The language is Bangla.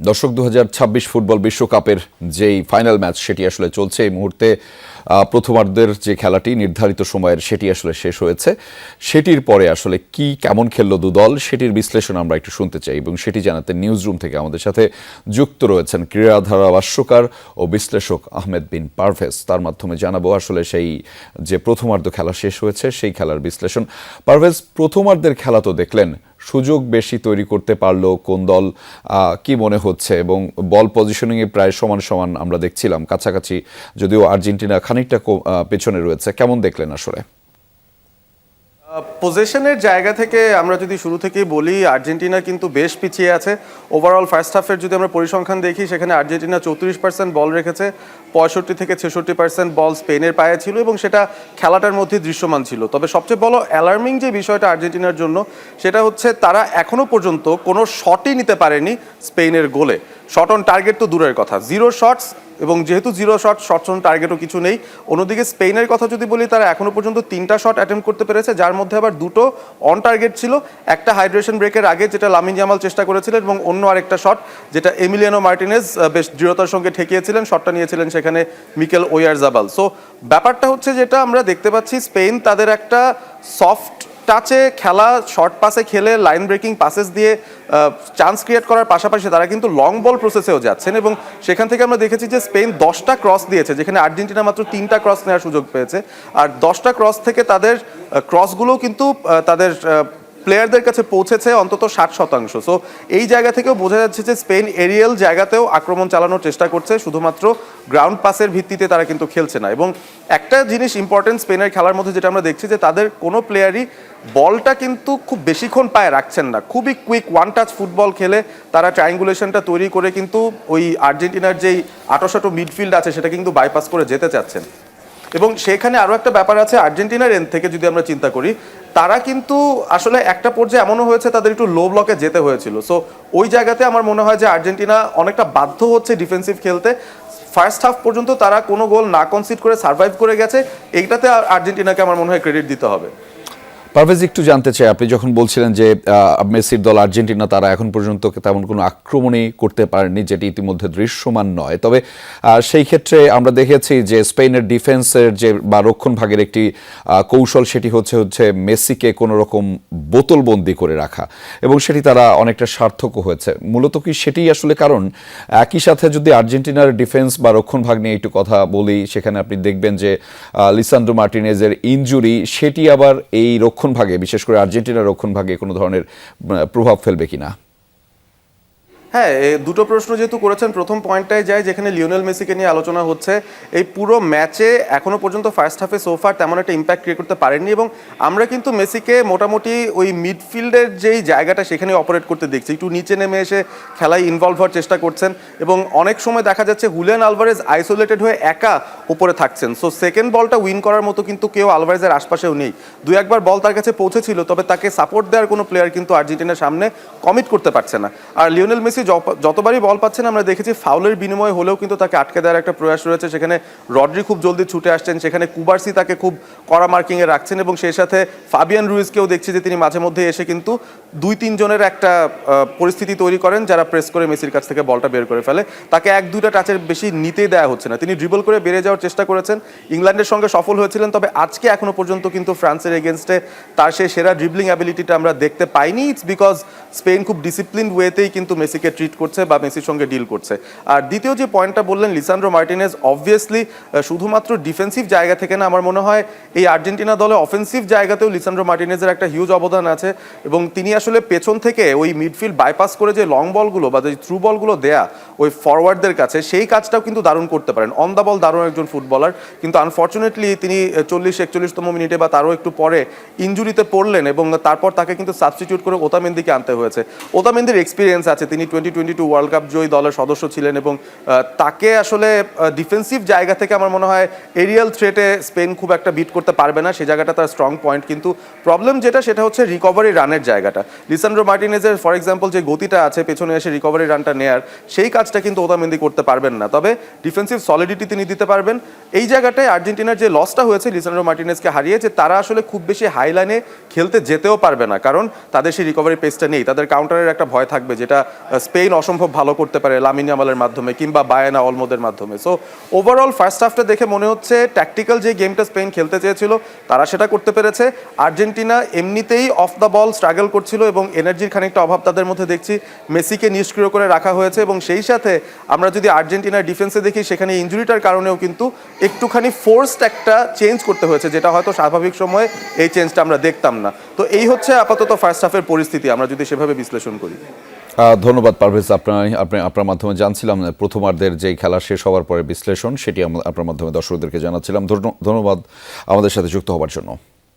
দর্শক 2026 ফুটবল বিশ্বকাপের যেই ফাইনাল ম্যাচ সেটি আসলে চলছে এই মুহূর্তে। প্রথমার্ধের যে খেলাটি নির্ধারিত সময়ের সেটি আসলে শেষ হয়েছে। সেটির পরে আসলে কেমন খেললো দু দল সেটির বিশ্লেষণ আমরা একটু শুনতে চাই এবং সেটি জানাতে নিউজ রুম থেকে আমাদের সাথে যুক্ত রয়েছেন ক্রীড়া ধারাভাষ্যকার ও বিশ্লেষক আহমেদ বিন পারভেজ। তার মাধ্যমে জানাবো আসলে সেই যে প্রথমার্ধ খেলা শেষ হয়েছে সেই খেলার বিশ্লেষণ। পারভেজ, প্রথমার্ধের খেলা তো দেখলেন, সুযোগ বেশি তৈরি করতে পারলো কোন দল, কি মনে হচ্ছে? এবং বল পজিশনিংয়ে প্রায় সমান সমান আমরা দেখছিলাম, কাছাকাছি, যদিও আর্জেন্টিনা খানিকটা পেছনে রয়েছে। কেমন দেখলেন আসলে? পজিশনের জায়গা থেকে আমরা যদি শুরু থেকেই বলি, আর্জেন্টিনা কিন্তু বেশ পিছিয়ে আছে। ওভারঅল ফার্স্ট হাফের যদি আমরা পরিসংখ্যান দেখি, সেখানে আর্জেন্টিনা 34% বল রেখেছে, 65 থেকে 66% বল স্পেনের পায়ে ছিল এবং সেটা খেলাটার মধ্যে দৃশ্যমান ছিল। তবে সবচেয়ে বড় অ্যালার্মিং যে বিষয়টা আর্জেন্টিনার জন্য, সেটা হচ্ছে তারা এখনো পর্যন্ত কোনো শটই নিতে পারেনি স্পেনের গোলে। শট অন টার্গেট তো দূরের কথা, 0 শটস, এবং যেহেতু 0 শটস অন টার্গেটও কিছু নেই। অন্যদিকে স্পেনের কথা যদি বলি, তারা এখনো পর্যন্ত 3টা শট অ্যাটেম্প্ট করতে পেরেছে, যার মধ্যে আবার 2টো অন টার্গেট ছিল। একটা হাইড্রেশন ব্রেকের আগে যেটা লামিন জামাল চেষ্টা করেছিলেন, এবং অন্য আরেকটা শট যেটা এমিলিয়ানো মার্টিনেজ বেশ দৃঢ়তার সঙ্গে ঠেকিয়েছিলেন, শটটা নিয়েছিলেন সেখানে মিকেল ওয়ারজাবাল। সো ব্যাপারটা হচ্ছে যেটা আমরা দেখতে পাচ্ছি, স্পেন তাদের একটা সফট টাচে খেলা, শর্ট পাসে খেলে লাইন ব্রেকিং পাসেস দিয়ে চান্স ক্রিয়েট করার পাশাপাশি তারা কিন্তু লং বল প্রসেসেও যাচ্ছেন, এবং সেখান থেকে আমরা দেখেছি যে স্পেন 10টা ক্রস দিয়েছে, যেখানে আর্জেন্টিনা মাত্র 3টা ক্রস নেওয়ার সুযোগ পেয়েছে। আর 10টা ক্রস থেকে তাদের ক্রসগুলোও কিন্তু তাদের প্লেয়ারদের কাছে পৌঁছেছে অন্তত 60%। সো এই জায়গা থেকেও বোঝা যাচ্ছে যে স্পেন এরিয়াল জায়গাতেও আক্রমণ চালানোর চেষ্টা করছে, শুধুমাত্র গ্রাউন্ড পাসের ভিত্তিতে তারা কিন্তু খেলছে না। এবং একটা জিনিস ইম্পর্টেন্ট স্পেনের খেলার মধ্যে যেটা আমরা দেখছি, যে তাদের কোনো প্লেয়ারই বলটা কিন্তু খুব বেশিক্ষণ পায়ে রাখছেন না, খুবই কুইক ওয়ান টাচ ফুটবল খেলে তারা ট্রায়াঙ্গুলেশনটা তৈরি করে কিন্তু ওই আর্জেন্টিনার যেই আটোসাটো মিডফিল্ড আছে সেটা কিন্তু বাইপাস করে যেতে চাচ্ছেন। এবং সেখানে আরও একটা ব্যাপার আছে, আর্জেন্টিনার এন্ড থেকে যদি আমরা চিন্তা করি, তারা কিন্তু আসলে একটা পর্যায়ে এমনও হয়েছে তাদের একটু লো ব্লকে যেতে হয়েছিল। সো ওই জায়গাতে আমার মনে হয় যে আর্জেন্টিনা অনেকটা বাধ্য হচ্ছে ডিফেন্সিভ খেলতে। ফার্স্ট হাফ পর্যন্ত তারা কোনো গোল না কনসিড করে সার্ভাইভ করে গেছে, এইটাতে আর্জেন্টিনাকে আমার মনে হয় ক্রেডিট দিতে হবে। পারভেজ, একটু জানতে চাই, আপনি যখন বলছিলেন যে মেসির দল আর্জেন্টিনা তারা এখন পর্যন্ত তেমন কোনো আক্রমণই করতে পারেনি, যেটি ইতিমধ্যে দৃশ্যমান নয়, তবে সেই ক্ষেত্রে আমরা দেখেছি যে স্পেনের ডিফেন্সের যে বা রক্ষণ ভাগের একটি কৌশল, সেটি হচ্ছে মেসিকে কোনো রকম বোতলবন্দি করে রাখা, এবং সেটি তারা অনেকটা সার্থকও হয়েছে। মূলত কি সেটি আসলে কারণ? একই সাথে যদি আর্জেন্টিনার ডিফেন্স বা রক্ষণ ভাগ নিয়ে একটু কথা বলি, সেখানে আপনি দেখবেন যে লিসান্ড্রো মার্টিনেজের ইনজুরি, সেটি আবার এই রক্ষণ ভাগে, বিশেষ করে আর্জেন্টিনার রক্ষণ ভাগে কোনো ধরনের প্রভাব ফেলবে কিনা? হ্যাঁ, দুটো প্রশ্ন যেহেতু করেছেন, প্রথম পয়েন্টটাই যায় যেখানে লিওনেল মেসিকে নিয়ে আলোচনা হচ্ছে। এই পুরো ম্যাচে এখনো পর্যন্ত ফার্স্ট হাফে সোফার তেমন একটা ইম্প্যাক্ট ক্রিয়েট করতে পারেননি, এবং আমরা কিন্তু মেসিকে মোটামুটি ওই মিডফিল্ডের যেই জায়গাটা সেখানে অপারেট করতে দেখছি, একটু নিচে নেমে এসে খেলায় ইনভলভ হওয়ার চেষ্টা করছেন, এবং অনেক সময় দেখা যাচ্ছে হুলিয়ান আলভারেজ আইসোলেটেড হয়ে একা উপরে থাকছেন। সো সেকেন্ড বলটা উইন করার মতো কিন্তু কেউ আলভারেজের আশপাশেও নেই। 1-2বার বল তার কাছে পৌঁছেছিল, তবে তাকে সাপোর্ট দেওয়ার কোনো প্লেয়ার কিন্তু আর্জেন্টিনার সামনে কমিট করতে পারছে না। আর লিওনেল মেসি যতবারই বল পাচ্ছেন, আমরা দেখেছি ফাউলের বিনিময়ে হলেও কিন্তু তাকে আটকে দেওয়ার একটা প্রয়াস রয়েছে। সেখানে রড্রি খুব জলদি ছুটে আসছেন, সেখানে কুবার্সি তাকে খুব কড়া মার্কিংয়ে রাখছেন, এবং সেই সাথে ফাবিয়ান রুইজকেও দেখছি যে তিনি মাঝে মধ্যে এসে কিন্তু 2-3 জনের একটা পরিস্থিতি তৈরি করেন, যারা প্রেস করে মেসির কাছ থেকে বলটা বের করে ফেলে। তাকে 1-2টা টাচের বেশি নিতেই দেওয়া হচ্ছে না। তিনি ড্রিবল করে বেরিয়ে যাওয়ার চেষ্টা করেছেন, ইংল্যান্ডের সঙ্গে সফল হয়েছিলেন, তবে আজকে এখনো পর্যন্ত কিন্তু ফ্রান্সের এগেনস্টে তার সেই সেরা ড্রিবলিং অ্যাবিলিটিটা আমরা দেখতে পাইনি। ইটস বিকজ স্পেন খুব ডিসিপ্লিনড ওয়েতেই কিন্তু মেসিকে ট্রিট করছে বা মেসির সঙ্গে ডিল করছে। আর দ্বিতীয় যে পয়েন্টটা বললেন, লিসান্ড্রো মার্টিনেজ অবভিয়াসলি শুধুমাত্র ডিফেন্সিভ জায়গা থেকে না, আমার মনে হয় এই আর্জেন্টিনা দলে অফেন্সিভ জায়গাতেও লিসান্ড্রো মার্টিনেজের একটা হিউজ অবদান আছে, এবং তিনি আসলে পেছন থেকে ওই মিডফিল্ড বাইপাস করে যে লং বলগুলো বা যে থ্রু বলগুলো দেয়া ওই ফরওয়ার্ডদের কাছে, সেই কাজটাও কিন্তু দারুণ করতে পারেন। অন দ্য বল দারুণ একজন ফুটবলার, কিন্তু আনফর্চুনেটলি তিনি 40-41তম মিনিটে বা তারও একটু পরে ইনজুরিতে পড়লেন, এবং তারপর তাকে কিন্তু সাবস্টিটিউট করে ওতামেন্দিকে আনতে হয়েছে। ওতামেন্দির এক্সপিরিয়েন্স আছে, তিনি 2022 ওয়ার্ল্ড কাপ জয়ী দলের সদস্য ছিলেন, এবং তাকে আসলে ডিফেন্সিভ জায়গা থেকে আমার মনে হয় এরিয়াল থ্রেটে স্পেন খুব একটা বিট করতে পারবে না, সেই জায়গাটা তার স্ট্রং পয়েন্ট। কিন্তু প্রবলেম সেটা হচ্ছে রিকভারি রানের জায়গাটা। লিসান্ড্রো মার্টিনেজের ফর এক্সাম্পল যে গতিটা আছে পেছনে এসে রিকভারি রানটা নেয়ার, সেই কাজটা কিন্তু ওতামেন্দি করতে পারবেন না, তবে ডিফেন্সিভ সলিডিটি তিনি দিতে পারবেন। এই জায়গাটায় আর্জেন্টিনার যে লসটা হয়েছে লিসান্ড্রো মার্টিনেজকে হারিয়ে, যে তারা আসলে খুব বেশি হাই লাইনে খেলতে যেতেও পারবে না, কারণ তাদের সেই রিকভারি পেসটা নেই। তাদের কাউন্টারের একটা ভয় থাকবে, যেটা স্পেন অসম্ভব ভালো করতে পারে লামিন ইয়ামালের মাধ্যমে কিংবা বায়ানা অলমোদের মাধ্যমে। সো ওভারঅল ফার্স্ট হাফটা দেখে মনে হচ্ছে ট্যাকটিক্যাল যে গেমটা স্পেন খেলতে চেয়েছিল তারা সেটা করতে পেরেছে। আর্জেন্টিনা এমনিতেই অফ দ্য বল স্ট্রাগল করছিল এবং এনার্জির খানিকটা অভাব তাদের মধ্যে দেখছি। মেসিকে নিষ্ক্রিয় করে রাখা হয়েছে এবং সেই সাথে আমরা যদি আর্জেন্টিনার ডিফেন্সে দেখি সেখানে ইনজুরিটার কারণেও কিন্তু একটুখানি ফোর্সড একটা চেঞ্জ করতে হয়েছে, যেটা হয়তো স্বাভাবিক সময়ে এই চেঞ্জটা আমরা দেখতাম না। তো এই হচ্ছে আপাতত ফার্স্ট হাফের পরিস্থিতি আমরা যদি সেভাবে বিশ্লেষণ করি। ধন্যবাদ পারভেজ, আপনার মাধ্যমে জানছিলাম প্রথমার্ধের যে খেলা শেষ হওয়ার পরে বিশ্লেষণ, সেটি আপনার মাধ্যমে দর্শকদেরকে জানাচ্ছিলাম। ধন্যবাদ আমাদের সাথে যুক্ত হওয়ার জন্য।